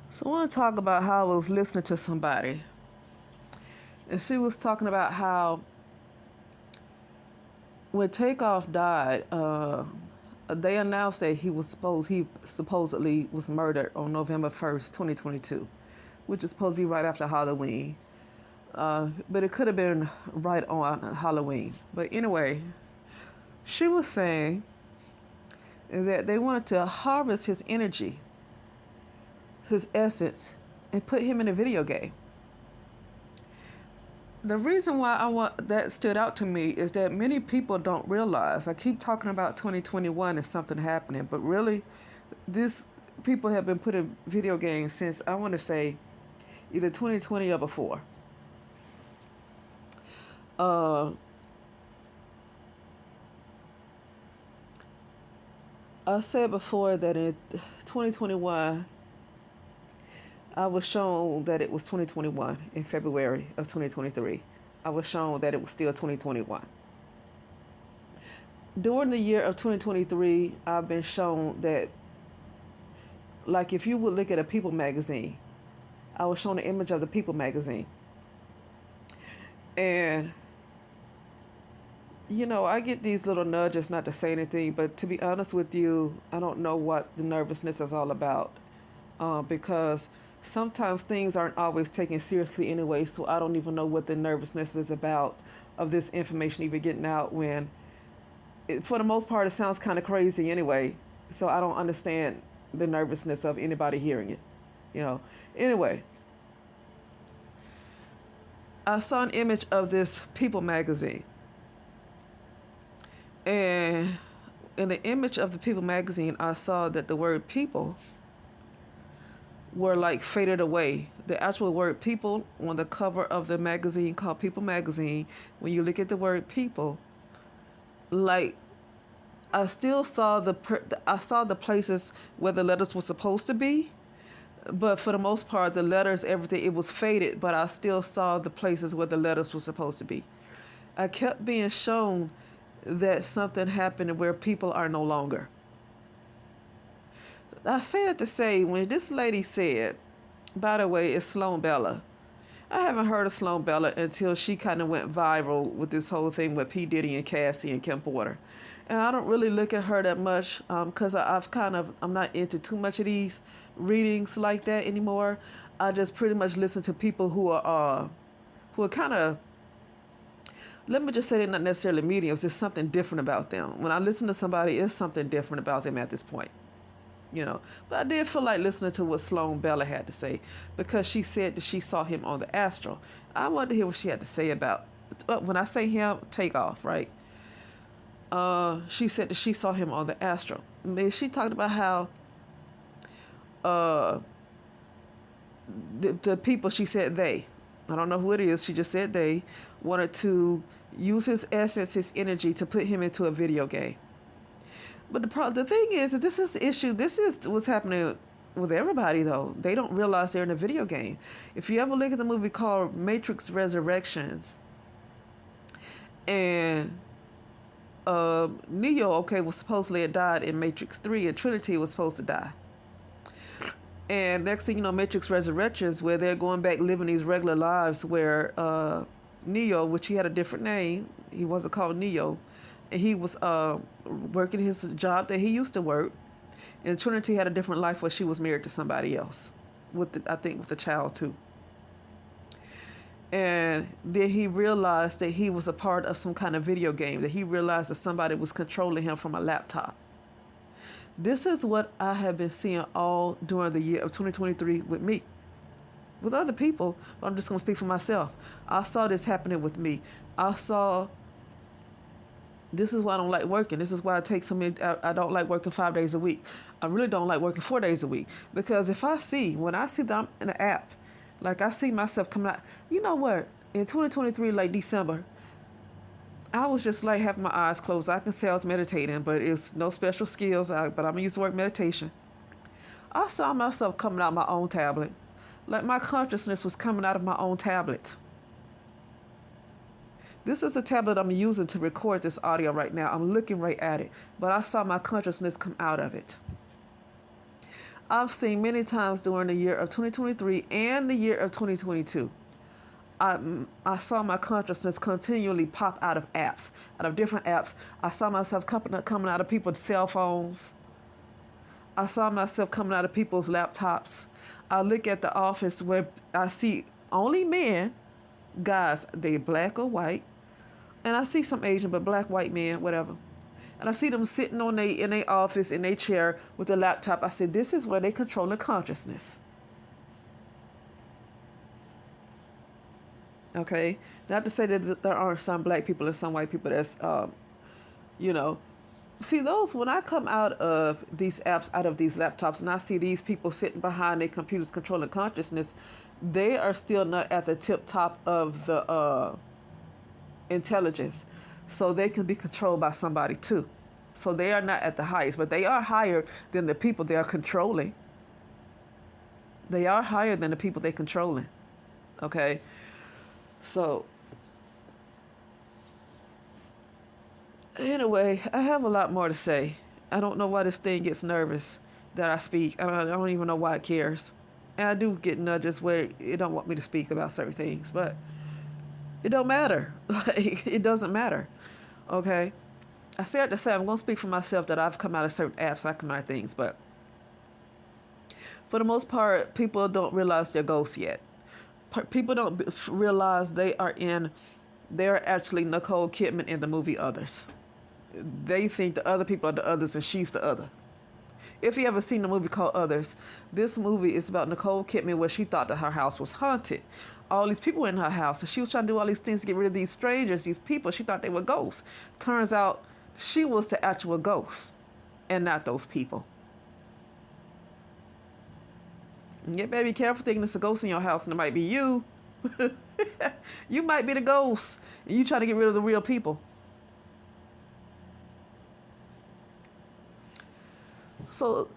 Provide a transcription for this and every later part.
So I want to talk about how I was listening to somebody, and she was talking about how when Takeoff died, they announced that he supposedly was murdered on November 1st, 2022, which is supposed to be right after Halloween. But it could have been right on Halloween. But anyway, she was saying that they wanted to harvest his energy, his essence, and put him in a video game. The reason why I want that stood out to me is that many people don't realize. I keep talking about 2021 as something happening, but really, this people have been putting video games since I want to say either 2020 or before. Uh, I said before that in 2021, I was shown that it was 2021 in February of 2023. I was shown that it was still 2021. During the year of 2023, I've been shown that, like, if you would look at a People magazine, I was shown an image of the People magazine. And, I get these little nudges not to say anything, but to be honest with you, I don't know what the nervousness is all about. Because sometimes things aren't always taken seriously anyway, so I don't even know what the nervousness is about of this information even getting out when, for the most part, it sounds kind of crazy anyway. So I don't understand the nervousness of anybody hearing it. Anyway, I saw an image of this People magazine. And in the image of the People magazine, I saw that the word people were like faded away. The actual word people on the cover of the magazine called People magazine, when you look at the word people, like I still saw I saw the places where the letters were supposed to be, but for the most part, the letters, everything, it was faded, but I still saw the places where the letters were supposed to be. I kept being shown that something happened where people are no longer. I say that to say, when this lady said, by the way, it's Sloan Bella. I haven't heard of Sloan Bella until she kind of went viral with this whole thing with P. Diddy and Cassie and Kim Porter. And I don't really look at her that much because I'm not into too much of these readings like that anymore. I just pretty much listen to people who are kind of, let me just say they're not necessarily mediums. There's something different about them. When I listen to somebody, it's something different about them at this point. But I did feel like listening to what Sloan Bella had to say because she said that she saw him on the astral. I wanted to hear what she had to say about, when I say him, Takeoff, right? She said that she saw him on the astral. I mean, she talked about how uh, the people, she said they, I don't know who it is, she just said they, wanted to use his essence, his energy to put him into a video game. But the thing is that this is the issue. This is what's happening with everybody, though. They don't realize they're in a video game. If you ever look at the movie called Matrix Resurrections, and Neo, okay, was supposedly had died in Matrix 3, and Trinity was supposed to die. And next thing you know, Matrix Resurrections, where they're going back living these regular lives where Neo, which he had a different name, he wasn't called Neo, and he was working his job that he used to work. And Trinity had a different life where she was married to somebody else, I think with a child too. And then he realized that he was a part of some kind of video game, that he realized that somebody was controlling him from a laptop. This is what I have been seeing all during the year of 2023 with me. With other people, but I'm just going to speak for myself. I saw this happening with me. This is why I don't like working. This is why I don't like working 5 days a week. I really don't like working 4 days a week. Because when I see that I'm in an app, like I see myself coming out, you know what? In 2023, like December, I was just like having my eyes closed. I can say I was meditating, but it's no special skills. But I'm used to work meditation. I saw myself coming out of my own tablet. Like my consciousness was coming out of my own tablet. This is a tablet I'm using to record this audio right now. I'm looking right at it, but I saw my consciousness come out of it. I've seen many times during the year of 2023 and the year of 2022. I saw my consciousness continually pop out of apps, out of different apps. I saw myself coming out of people's cell phones. I saw myself coming out of people's laptops. I look at the office where I see only men, guys, they black or white, and I see some Asian, but black, white men, whatever. And I see them sitting in their office in their chair with a laptop. I said, this is where they control the consciousness. Okay, not to say that there aren't some black people and some white people that's, you know, see those when I come out of these apps, out of these laptops, and I see these people sitting behind their computers controlling consciousness, they are still not at the tip top of the intelligence, so they can be controlled by somebody too. So they are not at the highest, but they are higher than the people they are controlling. They are higher than the people they're controlling. Okay, so anyway, I have a lot more to say. I don't know why this thing gets nervous that I speak. I don't even know why it cares. And I do get nudges where it don't want me to speak about certain things, but it don't matter. Like, it doesn't matter. Okay? I said to say I'm going to speak for myself that I've come out of certain apps, I come out of things, but for the most part, people don't realize they're ghosts yet. People don't realize they're actually Nicole Kidman in the movie Others. They think the other people are the others and she's the other. If you ever seen the movie called Others, this movie is about Nicole Kidman where she thought that her house was haunted. All these people in her house, and she was trying to do all these things to get rid of these strangers, these people. She thought they were ghosts. Turns out she was the actual ghost and not those people. You better be careful thinking it's a ghost in your house and it might be you. You might be the ghost and you trying to get rid of the real people. So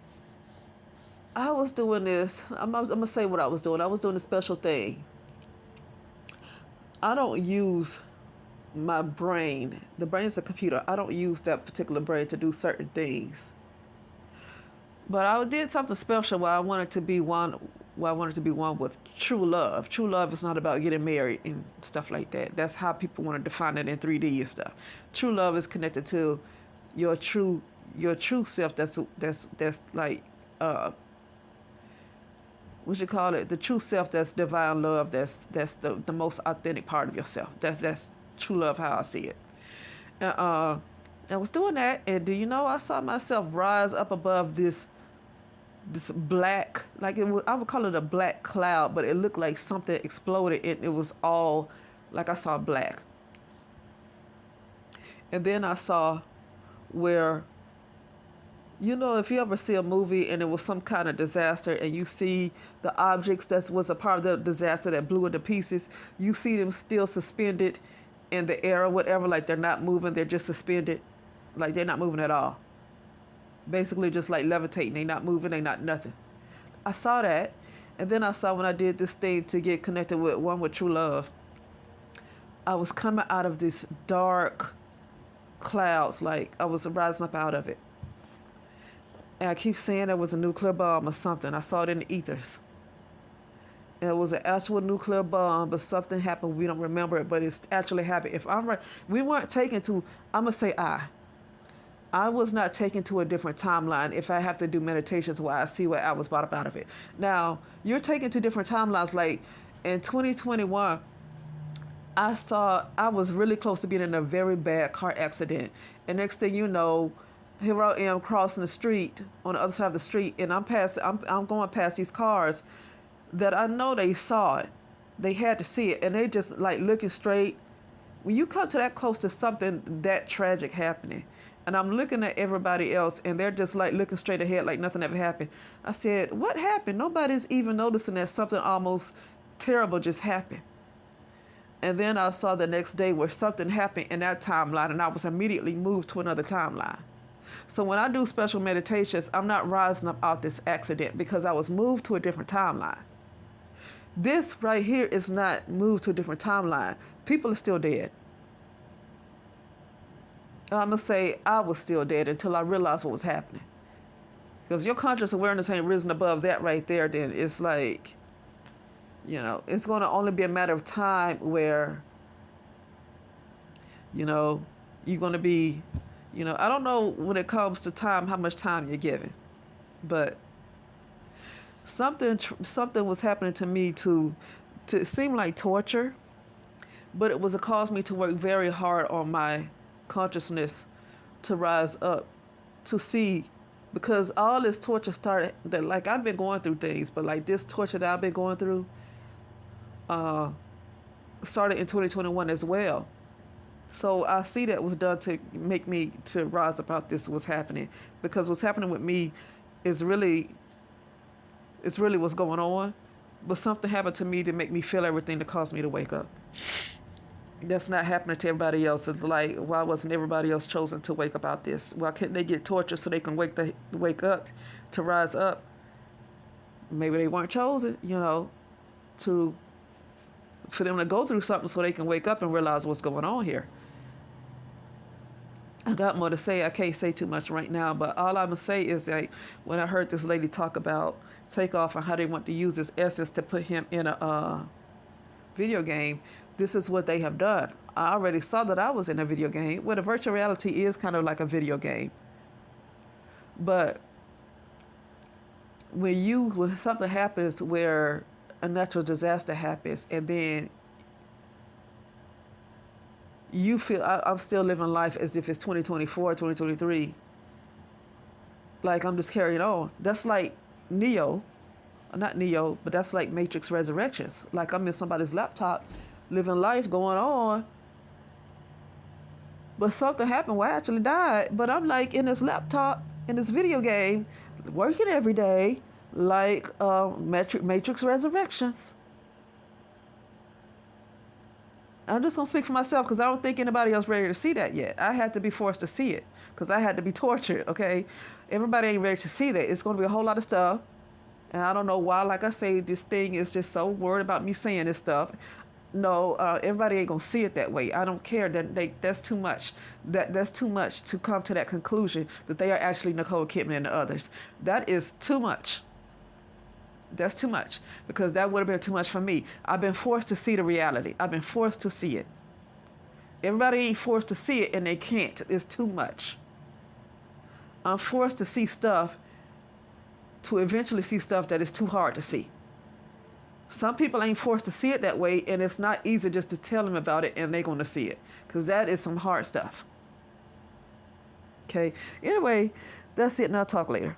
I was doing this. I'm going to say what I was doing. I was doing a special thing. I don't use my brain. The brain's a computer. I don't use that particular brain to do certain things. But I did something special where I wanted to be one. Where I wanted to be one with true love. True love is not about getting married and stuff like that. That's how people want to define it in 3D and stuff. True love is connected to your true self. That's like what you call it? The true self. That's divine love. That's the most authentic part of yourself. That's true love. How I see it. And I was doing that, and do you know I saw myself rise up above this black, like I would call it a black cloud, but it looked like something exploded and it was all like I saw black. And then I saw where, if you ever see a movie and it was some kind of disaster and you see the objects that was a part of the disaster that blew into pieces, you see them still suspended in the air or whatever, like they're not moving, they're just suspended, like they're not moving at all. Basically just like levitating. They not moving, they not nothing. I saw that. And then I saw when I did this thing to get connected with one with true love, I was coming out of this dark clouds, like I was rising up out of it. And I keep saying there was a nuclear bomb or something. I saw it in the ethers. And it was an actual nuclear bomb, but something happened. We don't remember it, but it's actually happened. If I'm right, we weren't taken to, I'm going to say I was not taken to a different timeline if I have to do meditations where I see what I was brought up out of it. Now, you're taken to different timelines. Like in 2021, I was really close to being in a very bad car accident. And next thing you know, here I am crossing the street on the other side of the street, and I'm going past these cars that I know they saw it. They had to see it, and they just like looking straight. When you come to that close to something that tragic happening, and I'm looking at everybody else, and they're just like looking straight ahead like nothing ever happened. I said, what happened? Nobody's even noticing that something almost terrible just happened. And then I saw the next day where something happened in that timeline, and I was immediately moved to another timeline. So when I do special meditations, I'm not rising up out this accident because I was moved to a different timeline. This right here is not moved to a different timeline. People are still dead. I'm going to say I was still dead until I realized what was happening. Because your conscious awareness ain't risen above that right there, then it's like, it's going to only be a matter of time where, you're going to be, I don't know when it comes to time, how much time you're given. But something was happening to me to seem like torture, but it was a cause me to work very hard on my consciousness to rise up, to see, because all this torture started, that like I've been going through things, but like this torture that I've been going through started in 2021 as well. So I see that was done to make me to rise about this what's happening, because what's happening with me is really what's going on, but something happened to me to make me feel everything to cause me to wake up. That's not happening to everybody else. It's like, why wasn't everybody else chosen to wake up about this? Why couldn't they get tortured so they can wake up, to rise up? Maybe they weren't chosen, for them to go through something so they can wake up and realize what's going on here. I got more to say. I can't say too much right now, but all I'm going to say is that when I heard this lady talk about Takeoff and how they want to use this essence to put him in a video game, this is what they have done. I already saw that I was in a video game. Well, the virtual reality is kind of like a video game. But when something happens where a natural disaster happens, and then you feel, I'm still living life as if it's 2024, 2023. Like I'm just carrying on. That's like not Neo, but that's like Matrix Resurrections. Like I'm in somebody's laptop, living life going on. But something happened where I actually died. But I'm like in this laptop, in this video game, working every day, like Matrix Resurrections. I'm just going to speak for myself because I don't think anybody else ready to see that yet. I had to be forced to see it because I had to be tortured, okay? Everybody ain't ready to see that. It's going to be a whole lot of stuff. And I don't know why, like I say, this thing is just so worried about me saying this stuff. No, everybody ain't going to see it that way. I don't care. That's too much. That's too much to come to that conclusion that they are actually Nicole Kidman and the others. That is too much. That's too much, because that would have been too much for me. I've been forced to see the reality. I've been forced to see it. Everybody ain't forced to see it and they can't. It's too much. I'm forced to see stuff, to eventually see stuff that is too hard to see. Some people ain't forced to see it that way, and it's not easy just to tell them about it and they're going to see it, because that is some hard stuff. Okay. Anyway, that's it, and I'll talk later.